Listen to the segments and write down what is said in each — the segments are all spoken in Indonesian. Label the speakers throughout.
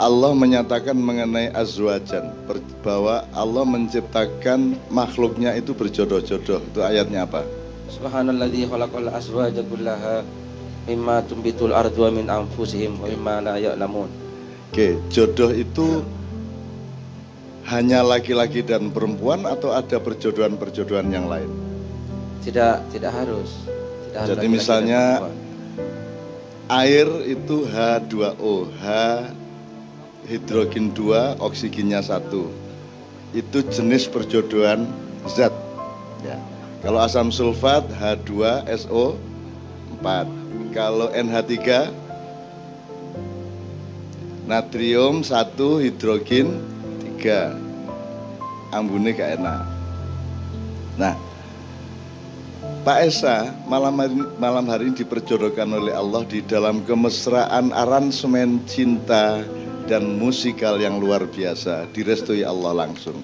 Speaker 1: Allah menyatakan mengenai azwajan, bahwa Allah menciptakan makhluknya itu berjodoh-jodoh. Itu ayatnya apa?
Speaker 2: Subhanalladzi khalaqal azwaja kullaha mimma tumbitul ardu min anfusihim wa mimma la ya'lamun.
Speaker 1: Oke, jodoh itu hanya laki-laki dan perempuan atau ada perjodohan-perjodohan yang lain?
Speaker 2: Tidak harus.
Speaker 1: Jadi misalnya air itu H2O, H hidrogen 2, oksigennya 1. Itu jenis perjodohan zat. Ya. Kalau asam sulfat H2SO 4. Kalau NH3 natrium 1, hidrogen 3. Ambune gak enak. Nah, Pak Esa malam hari ini diperjodohkan oleh Allah di dalam kemesraan aransemen cinta dan musikal yang luar biasa, direstui Allah langsung.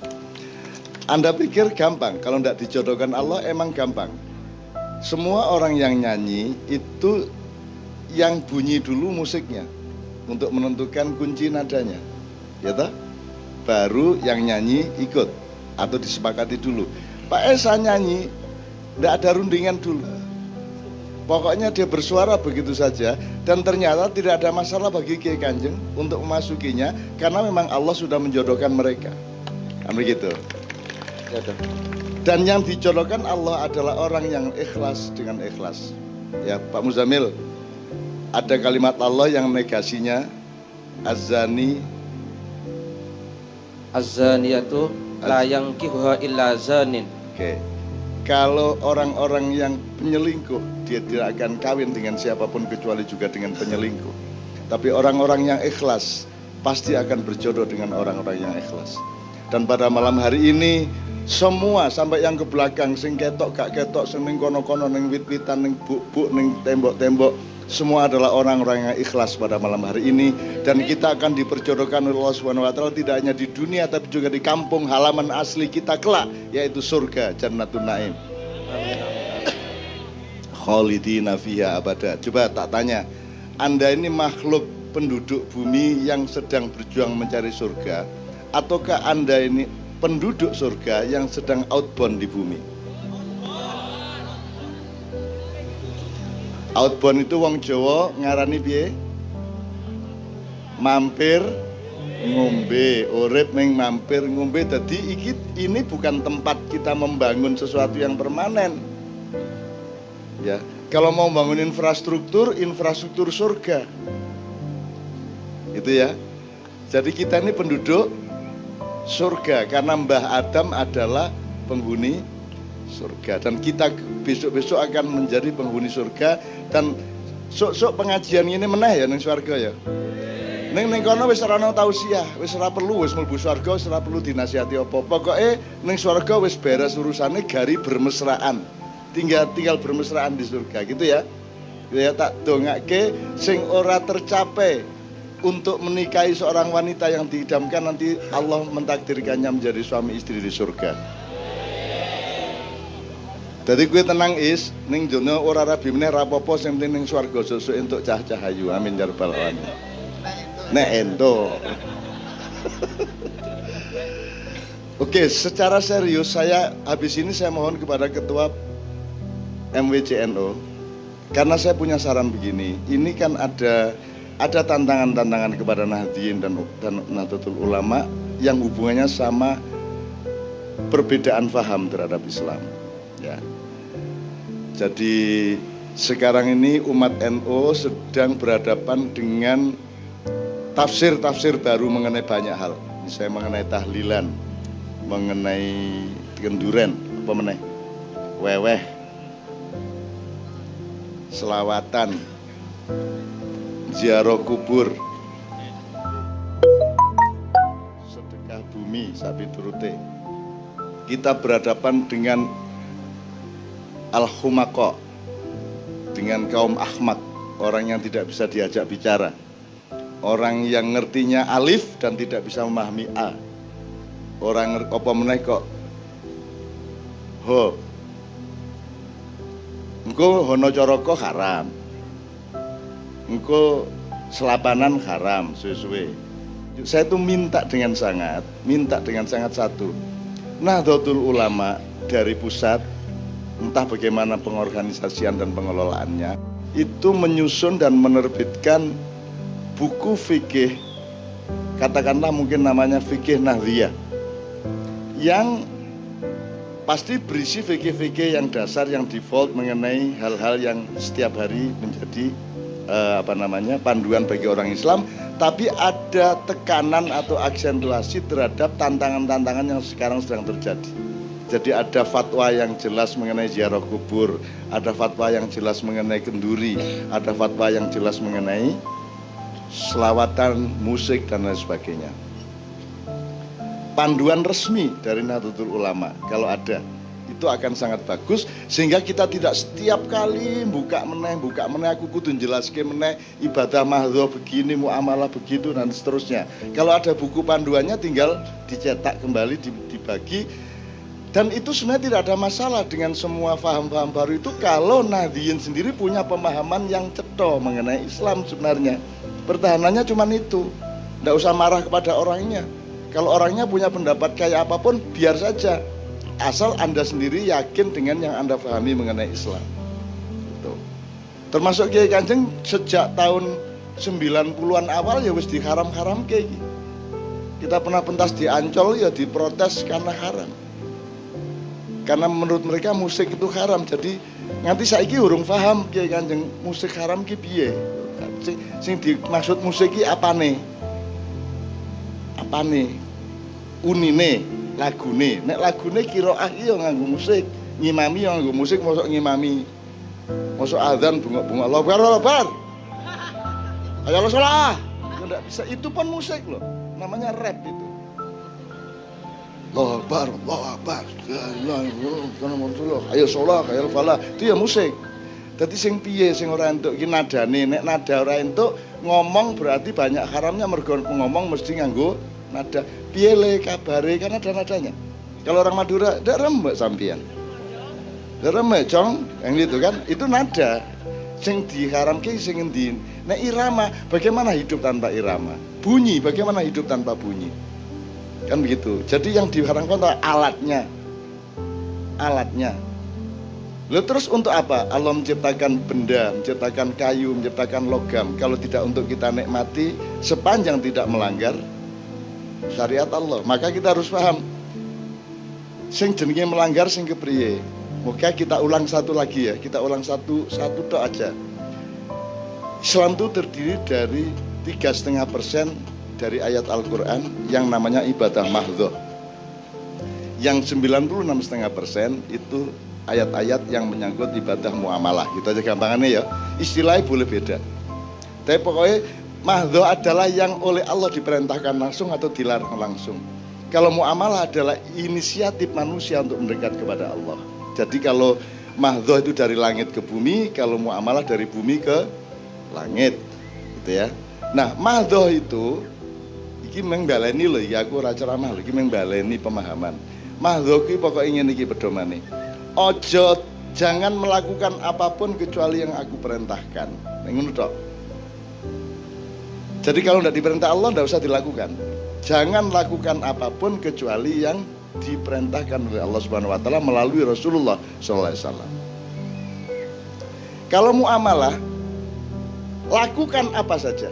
Speaker 1: Anda pikir gampang? Kalau tidak dijodohkan Allah emang gampang. Semua orang yang nyanyi itu yang bunyi dulu musiknya untuk menentukan kunci nadanya, ya toh? Baru yang nyanyi ikut atau disepakati dulu. Pak Esa nyanyi tidak ada rundingan dulu. Pokoknya dia bersuara begitu saja, dan ternyata tidak ada masalah bagi Kiai Kanjeng untuk memasukinya karena memang Allah sudah menjodohkan mereka. Kan begitu. Dan yang dijodohkan Allah adalah orang yang ikhlas dengan ikhlas. Ya, Pak Muzamil, ada kalimat Allah yang negasinya
Speaker 2: az-zaniyatu la yankihuha illa zanin.
Speaker 1: Oke. Kalau orang-orang yang penyelingkuh, dia tidak akan kawin dengan siapapun kecuali juga dengan penyelingkuh. Tapi orang-orang yang ikhlas pasti akan berjodoh dengan orang-orang yang ikhlas. Dan pada malam hari ini semua sampai yang ke belakang, sing ketok gak ketok, sing ning kono-kono, ning wit-witan, ning buk-buk, ning tembok-tembok, semua adalah orang-orang yang ikhlas pada malam hari ini. Dan kita akan diperjodohkan oleh Allah SWT tidak hanya di dunia tapi juga di kampung halaman asli kita kelak, yaitu surga, Jannatun Naim. Khalidina fiha abada. Coba tak tanya, Anda ini makhluk penduduk bumi yang sedang berjuang mencari surga, ataukah Anda ini penduduk surga yang sedang outbound di bumi? Outbound itu wong Jawa ngarani piye? Mampir ngombe, urip ning mampir ngombe. Jadi ini bukan tempat kita membangun sesuatu yang permanen. Ya, kalau mau bangun infrastruktur surga. Itu ya. Jadi kita ini penduduk surga karena Mbah Adam adalah penghuni surga, dan kita besok-besok akan menjadi penghuni surga. Dan sok-sok pengajian ini meneh ya ning swarga ya. Ning kono wis ora ana tausiah, wis ora perlu, wis mlebu swarga, wis ora perlu dinasihati apa. Pokoke ning swarga wis beres urusane, gari bermesraan. Tinggal bermesraan di surga gitu ya. Ya tak dongake sing ora tercapai untuk menikahi seorang wanita yang diidamkan, nanti Allah mentakdirkannya menjadi suami istri di surga. Jadi gue tenang is, ning jono ora rabi meneh rapopo, sing penting ning swarga sesuk entuk cah-cahayu. Amin ya rabbal alamin. Nek ento. Oke, secara serius saya habis ini saya mohon kepada ketua MWCNO, karena saya punya saran begini. Ini kan ada tantangan-tantangan kepada Nahdliyin dan Nahdlatul Ulama yang hubungannya sama perbedaan faham terhadap Islam. Ya. Jadi sekarang ini umat NU sedang berhadapan dengan tafsir-tafsir baru mengenai banyak hal. Misalnya mengenai tahlilan, mengenai kenduren, apa meneh, weweh, selawatan, ziarah kubur, sedekah bumi, sapi turute. Kita berhadapan dengan al-humaqah, dengan kaum ahmak, orang yang tidak bisa diajak bicara, orang yang ngertinya alif dan tidak bisa memahami a, orang apa meneh kok ho, engko hono coroko haram, engko selapanan haram suwe-suwe. Saya itu minta dengan sangat satu. Nahdlatul Ulama dari pusat, entah bagaimana pengorganisasian dan pengelolaannya, itu menyusun dan menerbitkan buku fikih, katakanlah mungkin namanya fikih Nahdliyah, yang pasti berisi fikih-fikih yang dasar, yang default mengenai hal-hal yang setiap hari menjadi panduan bagi orang Islam, tapi ada tekanan atau aksentuasi terhadap tantangan-tantangan yang sekarang sedang terjadi. Jadi ada fatwa yang jelas mengenai ziarah kubur, ada fatwa yang jelas mengenai kenduri, ada fatwa yang jelas mengenai selawatan, musik dan lain sebagainya. Panduan resmi dari Nahdlatul Ulama kalau ada, itu akan sangat bagus, sehingga kita tidak setiap kali buka meneh aku kudu jelaskan meneh ibadah mahdhah begini, muamalah begitu dan seterusnya. Kalau ada buku panduannya tinggal dicetak kembali, dibagi, dan itu sebenarnya tidak ada masalah dengan semua paham-paham baru itu kalau Nahdliyin sendiri punya pemahaman yang cetha mengenai Islam. Sebenarnya pertahanannya cuma itu, tidak usah marah kepada orangnya. Kalau orangnya punya pendapat kayak apapun, biar saja, asal Anda sendiri yakin dengan yang Anda pahami mengenai Islam. Tuh. Termasuk Kiai Kanjeng sejak tahun 90-an awal ya wis diharam-haram kayak gitu. Kita pernah pentas di Ancol ya diprotes karena haram. Karena menurut mereka musik itu haram. Jadi nganti saiki urung paham Kiai Kanjeng musik haram ki piye. Sing dimaksud musik ki apane? Apane? Unine, lagune. Nek lagune qiraah iya nganggo musik, ngimami yo nganggo musik, mosok ngimami. Mosok azan bengok-bengok Allahu Akbar, Allahu Akbar. Ayo sholat. Enggak bisa, itu pun musik loh. Namanya rap itu. Allahu Akbar, Allahu Akbar. Ayo sholat, ayo falah. Itu ya musik. Dadi sing piye sing ora entuk iki nadane, nek nada ora entuk ngomong berarti banyak haramnya, mergo ngomong mesti nganggo nada. Piye le kabare kan ada nadanya. Kalau orang Madura ndak remek sampean. Ndak remek cong, yang itu kan itu nada. Sing diharamke sing endi? Nek irama, bagaimana hidup tanpa irama? Bunyi, bagaimana hidup tanpa bunyi? Kan begitu. Jadi yang diharamkan adalah alatnya. Alatnya. Lalu terus untuk apa? Allah menciptakan benda, menciptakan kayu, menciptakan logam. Kalau tidak untuk kita nikmati, sepanjang tidak melanggar syariat Allah. Maka kita harus paham, sing jenenge melanggar sing kepriye. Moga kita ulang satu lagi ya. Kita ulang satu tok aja. Islam itu terdiri dari 3,5% dari ayat Al-Quran yang namanya ibadah mahdhah. Yang 96,5% itu ayat-ayat yang menyangkut ibadah muamalah. Gitu aja gampangannya ya. Istilahnya boleh beda. Tapi pokoknya mahdhah adalah yang oleh Allah diperintahkan langsung atau dilarang langsung. Kalau muamalah adalah inisiatif manusia untuk mendekat kepada Allah. Jadi kalau mahdhah itu dari langit ke bumi, kalau muamalah dari bumi ke langit. Gitu ya. Nah, mahdhah itu iki mengbaleni lho, ya aku ora ceramah lho, iki mengbaleni pemahaman. Mahdhah ki pokoknya ngene iki pedomane. Ojo, jangan melakukan apapun kecuali yang aku perintahkan. Ngono tok. Jadi kalau tidak diperintah Allah tidak usah dilakukan. Jangan lakukan apapun kecuali yang diperintahkan oleh Allah Subhanahu wa taala melalui Rasulullah sallallahu alaihi wasallam. Kalau muamalah, lakukan apa saja.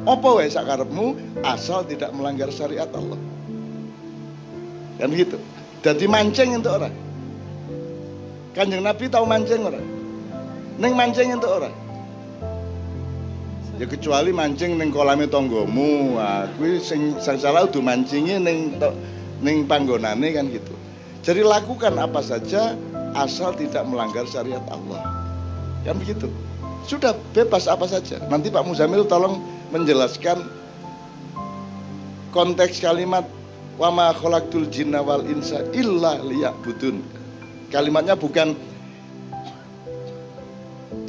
Speaker 1: Apa wae sak karepmu asal tidak melanggar syariat Allah. Kan gitu. Dadi mancing entuk ora? Kanjeng Nabi tahu mancing ora? Ning mancing entuk ora? Ya kecuali mancing ning kolame tanggamu. Ah, kuwi sing salah udah mancinge ning panggonane kan gitu. Jadi lakukan apa saja asal tidak melanggar syariat Allah. Kan begitu. Sudah bebas apa saja. Nanti Pak Muzamil tolong menjelaskan konteks kalimat wa ma khalaqtul jinna wal insa illa liya'budun. Kalimatnya bukan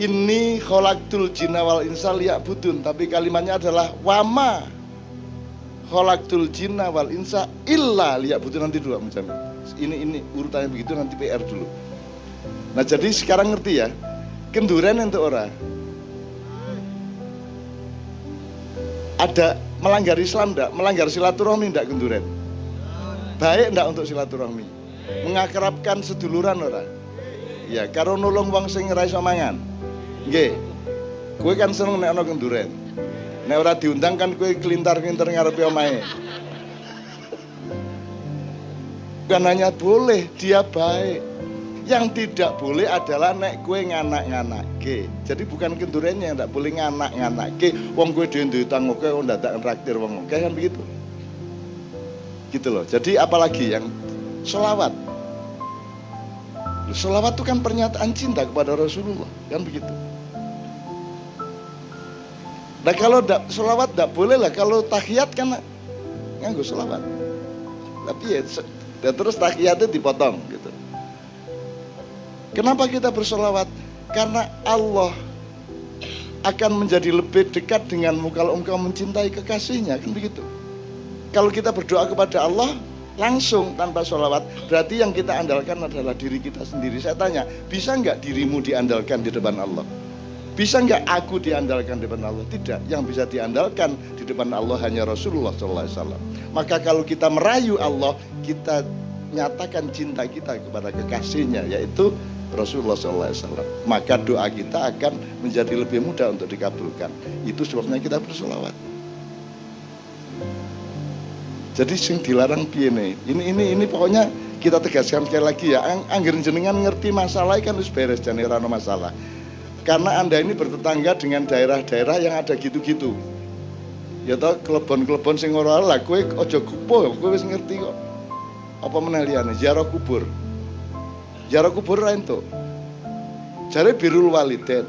Speaker 1: inni khalaqtul jinna wal insa liya'budun, tapi kalimatnya adalah wa ma khalaqtul jinna wal insa illa liya'budun. Nanti dulu Muzamil. Ini urutannya begitu, nanti PR dulu. Nah, jadi sekarang ngerti ya. Kenduren untuk orang. Ada melanggar Islam enggak? Melanggar silaturahmi enggak Kenduren? Baik enggak untuk silaturahmi? Mengakrabkan seduluran ora? Ya, karo nulung wong sing ora iso mangan. Nggih. Kowe kan seneng nek ana Kenduren. Nek ora diundang kan kowe kelintar-kelintar ngarepe omahe. Bukan hanya boleh, dia baik. Yang tidak boleh adalah nek kue nganak-nganakke. Jadi bukan Kendurennya yang tidak boleh nganak-nganakke. Wong kue dhewe duwe utang oke, wong dadak nraktir wong oke kan begitu. Gitu loh. Jadi apalagi yang sholawat. Sholawat itu kan pernyataan cinta kepada Rasulullah, kan begitu. Nah kalau sholawat tidak boleh lah, kalau tahiyat kan nganggo sholawat. Tapi ya terus tahiyatnya dipotong gitu. Kenapa kita bersholawat? Karena Allah akan menjadi lebih dekat denganmu kalau engkau mencintai kekasihnya, kan begitu. Kalau kita berdoa kepada Allah langsung tanpa sholawat, berarti yang kita andalkan adalah diri kita sendiri. Saya tanya, bisa nggak dirimu diandalkan di depan Allah? Bisa nggak aku diandalkan di depan Allah? Tidak. Yang bisa diandalkan di depan Allah hanya Rasulullah SAW. Maka kalau kita merayu Allah, kita nyatakan cinta kita kepada kekasihnya, yaitu Rasulullah SAW. Maka doa kita akan menjadi lebih mudah untuk dikabulkan. Itu sebabnya kita bersolawat. Jadi sing dilarang piye nih? Ini pokoknya kita tegaskan sekali lagi ya. Angger jenengan ngerti masalah kan wis beres jane ora ono masalah. Karena Anda ini bertetangga dengan daerah-daerah yang ada gitu-gitu. Ya toh klebon-klebon sing ora lah kowe aja gupoh, kowe wis ngerti kok. Apa meneh liyane ziarah kubur. Ziarah kubur ra entuk. Jare birrul walidain.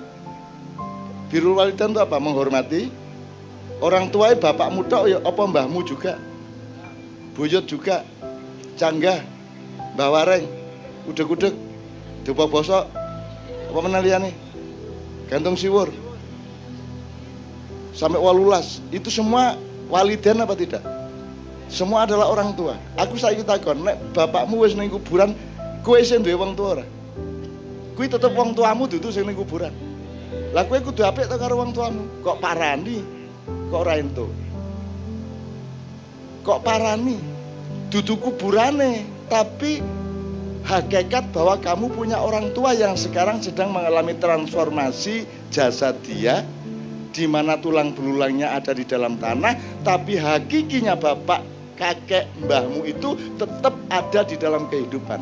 Speaker 1: Birrul walidain itu apa? Menghormati orang tua, bapakmu tok ya apa mbahmu juga. Buyut juga, canggah, mbah wareng, udeg-udeg, dupa bosok, apa meneh liyane? Gantung siwur. Sampai 18, itu semua walidain apa tidak? Semua adalah orang tua. Aku saiki takon, nek bapakmu wis ning kuburan, kowe isih duwe wong tua ora? Kuwi tetep wong tuamu dudu sing ning kuburan. Lah kowe kudu apik to karo wong tuamu. Kok parani? Kok ora entuk? Kok parani? Dudu kuburane, tapi hakikat bahwa kamu punya orang tua yang sekarang sedang mengalami transformasi jasad dia, di mana tulang belulangnya ada di dalam tanah, tapi hakikinya bapak, kakek, mbahmu itu tetap ada di dalam kehidupan.